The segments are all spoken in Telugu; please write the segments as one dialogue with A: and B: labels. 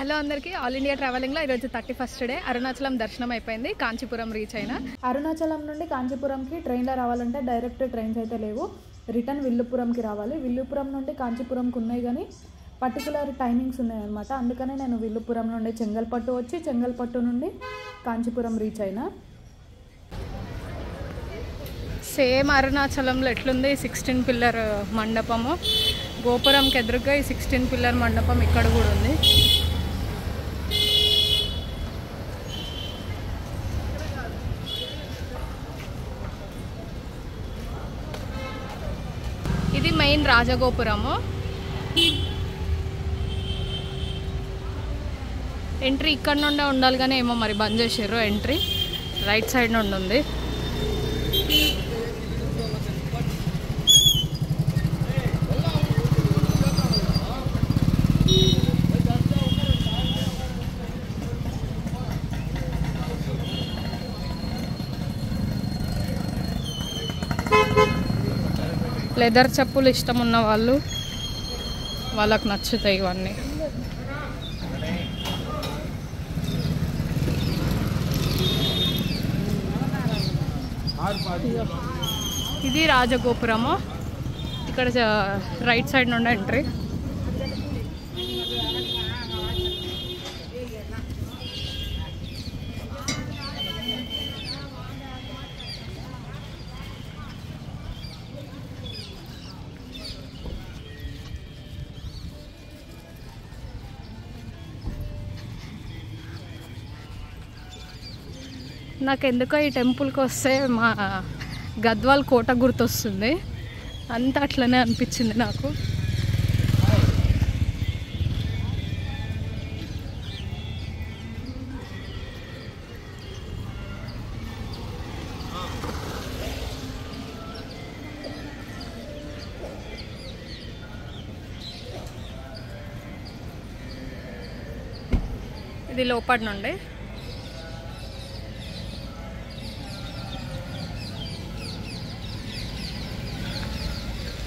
A: హలో అందరికీ, ఆల్ ఇండియా ట్రావెలింగ్లో ఈరోజు 31st డే అరుణాచలం దర్శనం అయిపోయింది. కాంచీపురం రీచ్ అయినా. అరుణాచలం నుండి కాంచీపురంకి ట్రైన్లో రావాలంటే డైరెక్ట్ ట్రైన్స్ అయితే లేవు. రిటర్న్ విల్లుపురంకి రావాలి. విల్లుపురం నుండి కాంచీపురంకి ఉన్నాయి కానీ పర్టికులర్ టైమింగ్స్ ఉన్నాయన్నమాట. అందుకనే నేను విల్లుపురం నుండి చెంగల్పట్టు వచ్చి చెంగల్పట్టు నుండి కాంచీపురం రీచ్ అయినా. సేమ్ అరుణాచలంలో ఎట్లుంది 16 పిల్లర్ మండపము, గోపురంకి ఎదురుగా ఈ 16 పిల్లర్ మండపం ఇక్కడ కూడా ఉంది. ఇది మెయిన్ రాజగోపురము. ఎంట్రీ ఇక్కడ నుండే ఉండాలి కానీ ఏమో మరి బంద్ చేసారు. ఎంట్రీ రైట్ సైడ్ నుండి ఉంది. లెదర్ చెప్పులు ఇష్టం ఉన్న వాళ్ళకు నచ్చుతాయి ఇవన్నీ. ఇది రాజగోపురము. ఇక్కడ రైట్ సైడ్ నుండి ఎంట్రీ. నాకు ఎందుకో ఈ టెంపుల్కి వస్తే మా గద్వాల్ కోట గుర్తొస్తుంది. అంతా అట్లనే అనిపించింది నాకు. ఇది లోపల నుండి.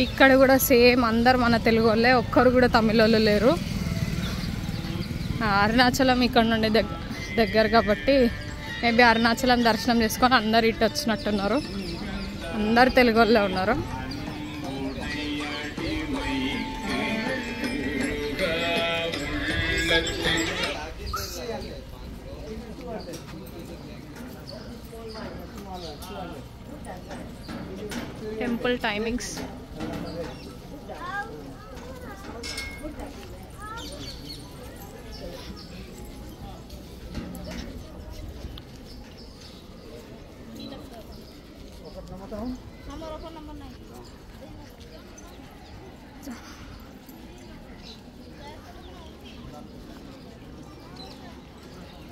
A: ఇక్కడ కూడా సేమ్ అందరు మన తెలుగు వాళ్ళే, ఒక్కరు కూడా తమిళ వాళ్ళు లేరు. అరుణాచలం ఇక్కడ నుండి దగ్గర కాబట్టి మేబీ అరుణాచలం దర్శనం చేసుకొని అందరు ఇటు వచ్చినట్టున్నారు. అందరు తెలుగు వాళ్ళే ఉన్నారు. టెంపుల్ టైమింగ్స్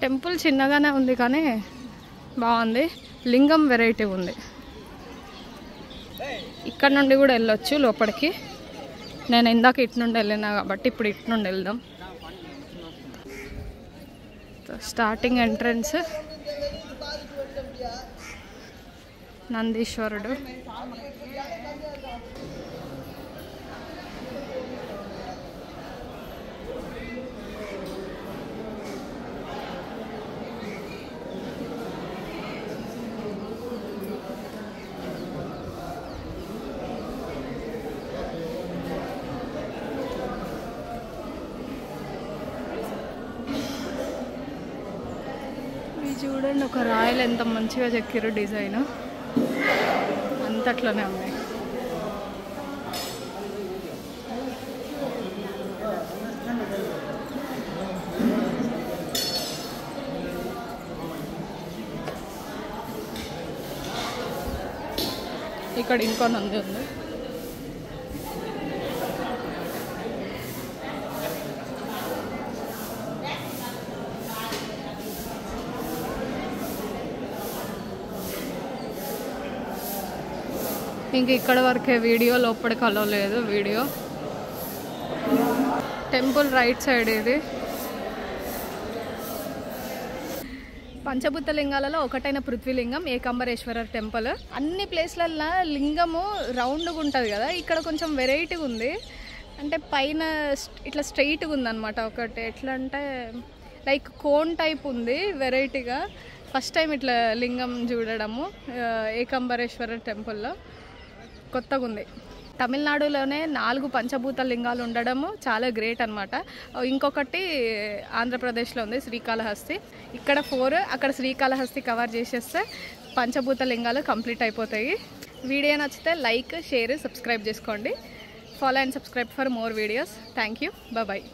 A: టెంపుల్ చిన్నగానే ఉంది కానీ బాగుంది. లింగం వెరైటీ ఉంది. ఇక్కడ నుండి కూడా వెళ్ళొచ్చు లోపలికి. నేను ఇందాక ఇటు నుండి వెళ్ళినా కాబట్టి ఇప్పుడు ఇటు నుండి వెళ్దాం. స్టార్టింగ్ ఎంట్రన్స్ నందీశ్వరుడు. చూడండి, ఒక రాయలు ఎంత మంచిగా చెక్కిరు. డిజైన్ అంతట్లోనే ఉన్నాయి. ఇక్కడ ఇంకో నంది ఉంది. ఇంక ఇక్కడ వరకే వీడియో, లోపలికి అలో లేదు వీడియో. టెంపుల్ రైట్ సైడ్ ఇది. పంచభూత లింగాలలో ఒకటైన పృథ్వీలింగం ఏకాంబరేశ్వర టెంపుల్. అన్ని ప్లేస్లలో లింగము రౌండ్గా ఉంటుంది కదా, ఇక్కడ కొంచెం వెరైటీగా ఉంది. అంటే పైన ఇట్లా స్ట్రైట్గా ఉందన్నమాట ఒకటి. ఎట్లా అంటే లైక్ కోన్ టైప్ ఉంది, వెరైటీగా. ఫస్ట్ టైం ఇట్లా లింగం చూడడము ఏకాంబరేశ్వర టెంపుల్లో, కొత్తగా ఉంది. తమిళనాడులోనే 4 పంచభూత లింగాలు ఉండడము చాలా గ్రేట్ అనమాట. ఇంకొకటి ఆంధ్రప్రదేశ్లో ఉంది, శ్రీకాళహస్తి. ఇక్కడ 4, అక్కడ శ్రీకాళహస్తి కవర్ చేసేస్తే పంచభూత లింగాలు కంప్లీట్ అయిపోతాయి. వీడియో నచ్చితే లైక్, షేర్, సబ్స్క్రైబ్ చేసుకోండి. Follow and subscribe for more videos. Thank you. Bye bye.